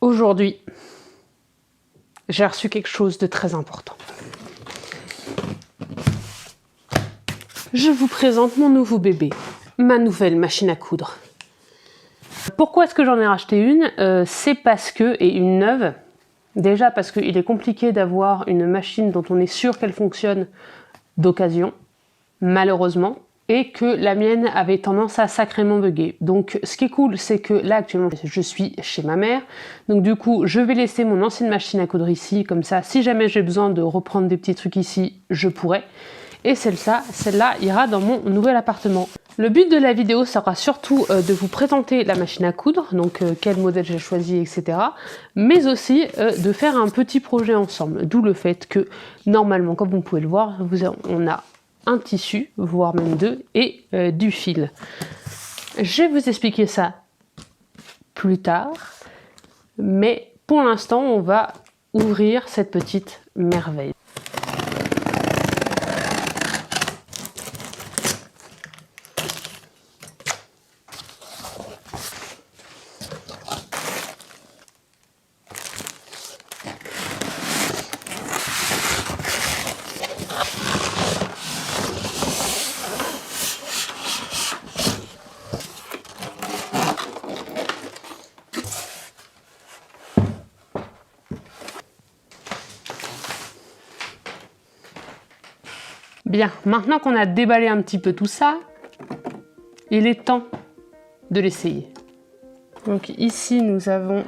Aujourd'hui, j'ai reçu quelque chose de très important. Je vous présente mon nouveau bébé, ma nouvelle machine à coudre. Pourquoi est-ce que j'en ai racheté une? C'est parce que, et une neuve, déjà parce qu'il est compliqué d'avoir une machine dont on est sûr qu'elle fonctionne d'occasion, malheureusement, et que la mienne avait tendance à sacrément bugger. Donc ce qui est cool, c'est que là actuellement je suis chez ma mère, donc du coup je vais laisser mon ancienne machine à coudre ici, comme ça si jamais j'ai besoin de reprendre des petits trucs ici, je pourrais. Et celle-là ira dans mon nouvel appartement. Le but de la vidéo sera surtout de vous présenter la machine à coudre, donc quel modèle j'ai choisi, etc. Mais aussi de faire un petit projet ensemble, d'où le fait que normalement, comme vous pouvez le voir, on a un tissu, voire même deux, et du fil. Je vais vous expliquer ça plus tard, mais pour l'instant, on va ouvrir cette petite merveille. Bien, maintenant qu'on a déballé un petit peu tout ça, il est temps de l'essayer. Donc ici nous avons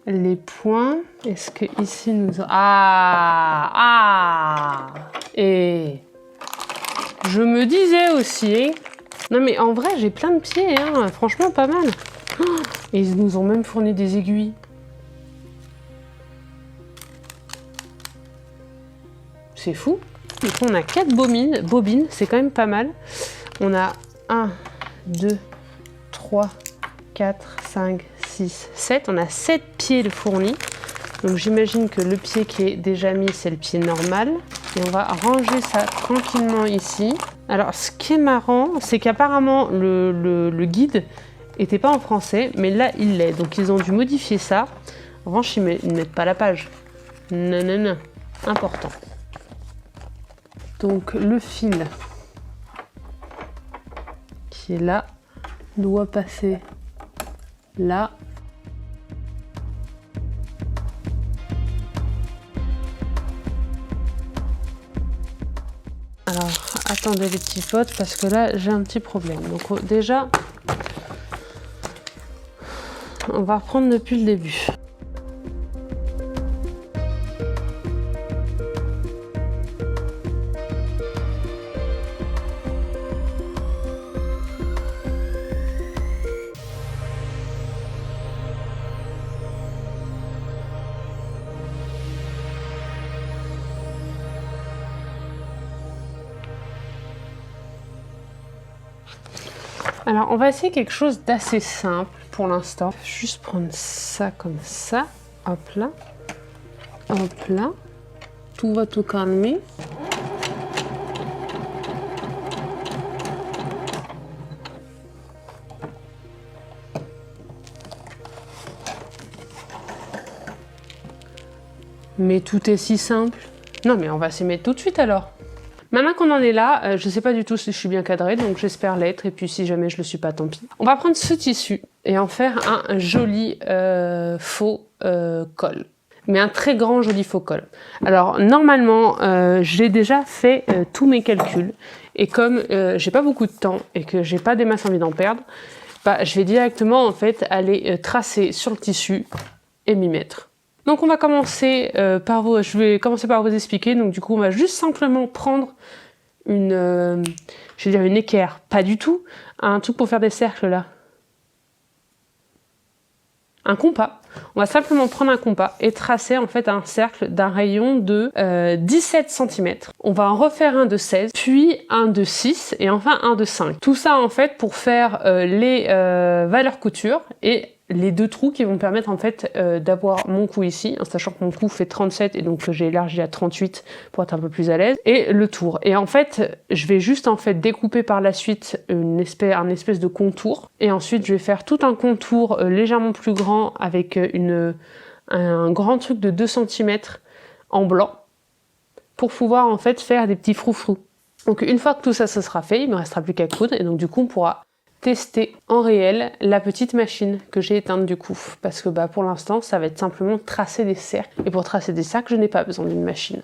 les points. Est-ce que ici nous avons... Et je me disais aussi... Non mais en vrai j'ai plein de pieds, hein. Franchement pas mal. Et ils nous ont même fourni des aiguilles. C'est fou. Du coup, on a 4 bobines, c'est quand même pas mal. On a 1, 2, 3, 4, 5, 6, 7. On a 7 pieds de fournis. Donc j'imagine que le pied qui est déjà mis, c'est le pied normal. Et on va ranger ça tranquillement ici. Alors, ce qui est marrant, c'est qu'apparemment, le guide n'était pas en français, mais là, il l'est. Donc, ils ont dû modifier ça. En revanche, ils ne mettent pas la page. Non, non, non. Important. Donc le fil qui est là doit passer là. Alors attendez les petits potes parce que là j'ai un petit problème. Donc déjà on va reprendre depuis le début. Alors, on va essayer quelque chose d'assez simple pour l'instant. Juste prendre ça comme ça. Hop là. Hop là. Tout va tout calmer. Mais tout est si simple. Non, mais on va s'y mettre tout de suite alors. Maintenant qu'on en est là, je ne sais pas du tout si je suis bien cadrée, donc j'espère l'être, et puis si jamais je ne le suis pas, tant pis. On va prendre ce tissu et en faire un joli faux col. Mais un très grand joli faux col. Alors normalement, j'ai déjà fait tous mes calculs, et comme j'ai pas beaucoup de temps et que j'ai pas des masses envie d'en perdre, bah, je vais directement en fait aller tracer sur le tissu et m'y mettre. Donc on va commencer je vais commencer par vous expliquer. Donc du coup on va juste simplement prendre une, je vais dire une équerre, pas du tout, un truc pour faire des cercles là. Un compas. On va simplement prendre un compas et tracer en fait un cercle d'un rayon de 17 cm. On va en refaire un de 16, puis un de 6 et enfin un de 5. Tout ça en fait pour faire les valeurs couture et les 2 trous qui vont me permettre en fait d'avoir mon cou ici, en sachant que mon cou fait 37 et donc j'ai élargi à 38 pour être un peu plus à l'aise, et le tour. Et en fait, je vais juste en fait découper par la suite un espèce de contour, et ensuite je vais faire tout un contour légèrement plus grand avec un grand truc de 2 cm en blanc pour pouvoir en fait faire des petits froufrous. Donc une fois que tout ça, ça sera fait, il me restera plus qu'à coudre, et donc du coup on pourra tester en réel la petite machine que j'ai éteinte du coup, parce que pour l'instant ça va être simplement tracer des cercles, et pour tracer des cercles je n'ai pas besoin d'une machine.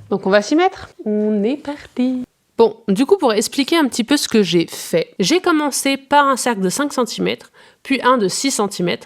Donc on va s'y mettre, on est parti. Bon, du coup pour expliquer un petit peu ce que j'ai fait, j'ai commencé par un cercle de 5 cm, puis un de 6 cm,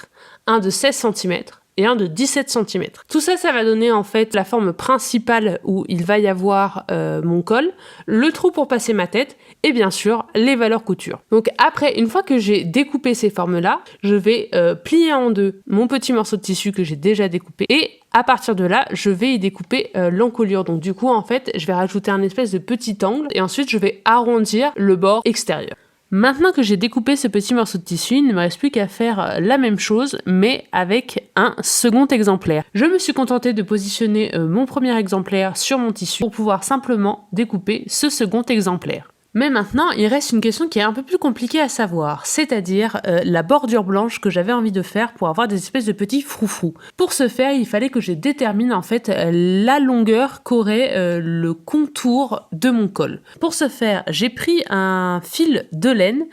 un de 16 cm, et un de 17 cm. Tout ça, ça va donner en fait la forme principale où il va y avoir mon col, le trou pour passer ma tête, et bien sûr les valeurs couture. Donc après, une fois que j'ai découpé ces formes-là, je vais plier en deux mon petit morceau de tissu que j'ai déjà découpé, et à partir de là, je vais y découper l'encolure. Donc du coup, en fait, je vais rajouter un espèce de petit angle, et ensuite je vais arrondir le bord extérieur. Maintenant que j'ai découpé ce petit morceau de tissu, il ne me reste plus qu'à faire la même chose, mais avec un second exemplaire. Je me suis contentée de positionner mon premier exemplaire sur mon tissu pour pouvoir simplement découper ce second exemplaire. Mais maintenant, il reste une question qui est un peu plus compliquée à savoir, c'est-à-dire la bordure blanche que j'avais envie de faire pour avoir des espèces de petits froufrous. Pour ce faire, il fallait que je détermine en fait la longueur qu'aurait le contour de mon col. Pour ce faire, j'ai pris un fil de laine,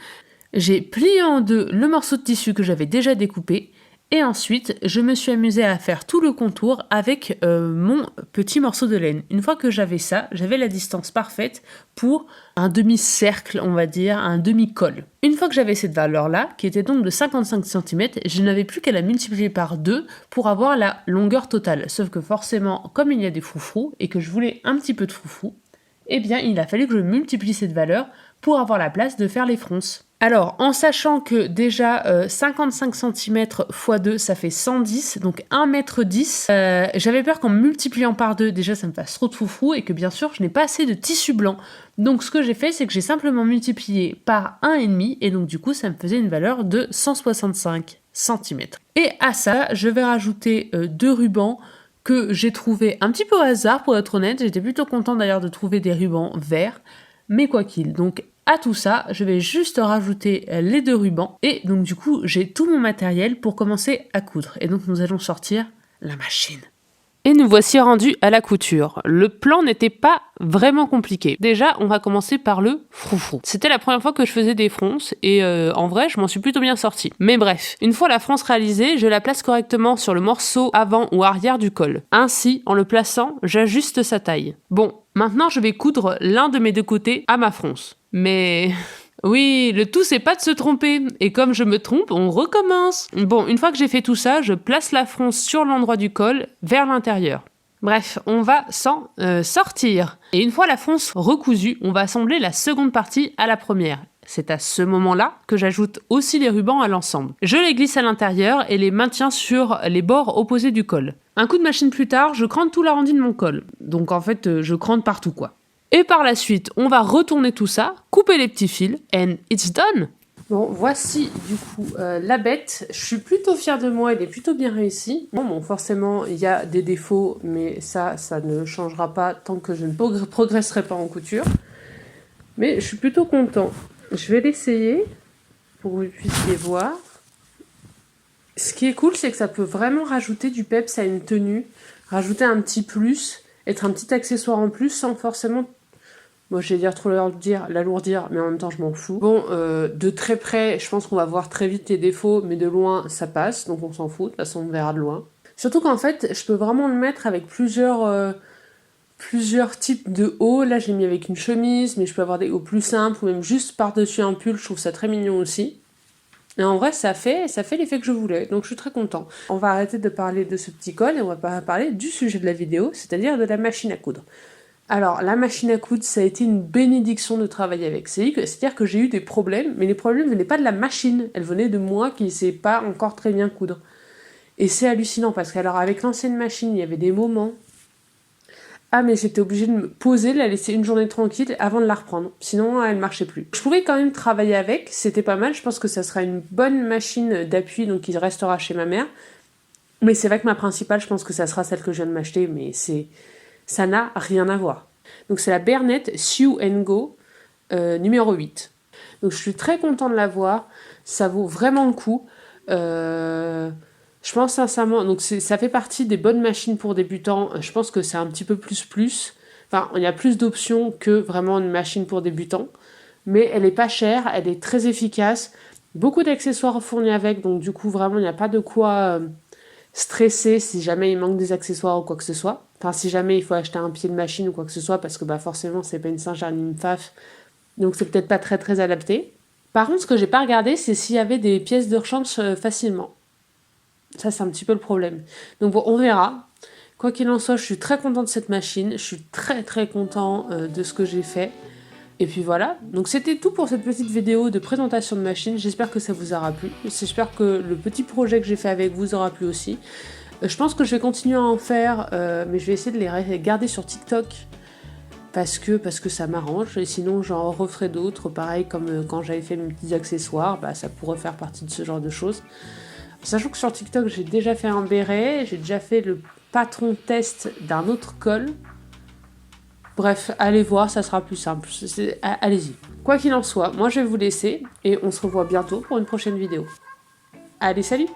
j'ai plié en deux le morceau de tissu que j'avais déjà découpé, et ensuite, je me suis amusée à faire tout le contour avec mon petit morceau de laine. Une fois que j'avais ça, j'avais la distance parfaite pour un demi-cercle, on va dire, un demi-col. Une fois que j'avais cette valeur-là, qui était donc de 55 cm, je n'avais plus qu'à la multiplier par 2 pour avoir la longueur totale. Sauf que forcément, comme il y a des froufrous et que je voulais un petit peu de froufrous, eh bien, il a fallu que je multiplie cette valeur pour avoir la place de faire les fronces. Alors, en sachant que déjà 55 cm x 2, ça fait 110, donc 1,10 m, j'avais peur qu'en multipliant par 2, déjà ça me fasse trop de foufou et que bien sûr, je n'ai pas assez de tissu blanc. Donc, ce que j'ai fait, c'est que j'ai simplement multiplié par 1,5 et donc du coup, ça me faisait une valeur de 165 cm. Et à ça, je vais rajouter 2 rubans que j'ai trouvé un petit peu au hasard, pour être honnête. J'étais plutôt contente d'ailleurs de trouver des rubans verts, mais quoi qu'il. Donc, à tout ça, je vais juste rajouter les 2 rubans. Et donc du coup, j'ai tout mon matériel pour commencer à coudre. Et donc nous allons sortir la machine. Et nous voici rendus à la couture. Le plan n'était pas vraiment compliqué. Déjà, on va commencer par le froufrou. C'était la première fois que je faisais des fronces et en vrai, je m'en suis plutôt bien sortie. Mais bref, une fois la fronce réalisée, je la place correctement sur le morceau avant ou arrière du col. Ainsi, en le plaçant, j'ajuste sa taille. Bon, maintenant je vais coudre l'un de mes 2 côtés à ma fronce. Mais oui, le tout c'est pas de se tromper, et comme je me trompe, on recommence. Bon, une fois que j'ai fait tout ça, je place la fronce sur l'endroit du col, vers l'intérieur. Bref, on va s'en sortir. Et une fois la fronce recousue, on va assembler la seconde partie à la première. C'est à ce moment-là que j'ajoute aussi les rubans à l'ensemble. Je les glisse à l'intérieur et les maintiens sur les bords opposés du col. Un coup de machine plus tard, je crante tout l'arrondi de mon col. Donc en fait, je crante partout quoi. Et par la suite, on va retourner tout ça, couper les petits fils, and it's done. Bon, voici du coup la bête. Je suis plutôt fière de moi, elle est plutôt bien réussie. Bon, forcément, il y a des défauts, mais ça ne changera pas tant que je ne progresserai pas en couture. Mais je suis plutôt content. Je vais l'essayer pour que vous puissiez voir. Ce qui est cool, c'est que ça peut vraiment rajouter du peps à une tenue, rajouter un petit plus, être un petit accessoire en plus sans forcément... Moi, je vais dire trop l'alourdir, mais en même temps, je m'en fous. Bon, de très près, je pense qu'on va voir très vite les défauts, mais de loin, ça passe, donc on s'en fout. De toute façon, on verra de loin. Surtout qu'en fait, je peux vraiment le mettre avec plusieurs types de hauts. Là, j'ai mis avec une chemise, mais je peux avoir des hauts plus simples, ou même juste par-dessus un pull. Je trouve ça très mignon aussi. Et en vrai, ça fait l'effet que je voulais, donc je suis très content. On va arrêter de parler de ce petit col et on va parler du sujet de la vidéo, c'est-à-dire de la machine à coudre. Alors, la machine à coudre, ça a été une bénédiction de travailler avec. C'est-à-dire que j'ai eu des problèmes, mais les problèmes ne venaient pas de la machine, elles venaient de moi qui ne sais pas encore très bien coudre. Et c'est hallucinant, parce qu'alors avec l'ancienne machine, il y avait des moments, Ah mais j'étais obligée de me poser, la laisser une journée tranquille avant de la reprendre. Sinon elle marchait plus. Je pouvais quand même travailler avec, c'était pas mal. Je pense que ça sera une bonne machine d'appui, donc qui restera chez ma mère. Mais c'est vrai que ma principale, je pense que ça sera celle que je viens de m'acheter, mais ça n'a rien à voir. Donc c'est la Bernette Sew & Go numéro 8. Donc je suis très contente de l'avoir, ça vaut vraiment le coup. Je pense sincèrement, donc ça fait partie des bonnes machines pour débutants. Je pense que c'est un petit peu plus. Enfin, il y a plus d'options que vraiment une machine pour débutants. Mais elle est pas chère, elle est très efficace. Beaucoup d'accessoires fournis avec, donc du coup, vraiment, il n'y a pas de quoi stresser si jamais il manque des accessoires ou quoi que ce soit. Enfin, si jamais il faut acheter un pied de machine ou quoi que ce soit, parce que bah, forcément, c'est pas une Singer ni une Pfaff. Donc c'est peut-être pas très très adapté. Par contre, ce que j'ai pas regardé, c'est s'il y avait des pièces de rechange facilement. Ça, c'est un petit peu le problème. Donc bon, on verra. Quoi qu'il en soit, je suis très contente de cette machine. Je suis très très content de ce que j'ai fait. Et puis voilà. Donc c'était tout pour cette petite vidéo de présentation de machine. J'espère que ça vous aura plu. J'espère que le petit projet que j'ai fait avec vous aura plu aussi. Je pense que je vais continuer à en faire, mais je vais essayer de les garder sur TikTok. Parce que ça m'arrange, et sinon j'en referai d'autres, pareil comme quand j'avais fait mes petits accessoires, bah, ça pourrait faire partie de ce genre de choses. Sachant que sur TikTok j'ai déjà fait un béret, j'ai déjà fait le patron test d'un autre col. Bref, allez voir, ça sera plus simple, allez-y. Quoi qu'il en soit, moi je vais vous laisser, et on se revoit bientôt pour une prochaine vidéo. Allez, salut!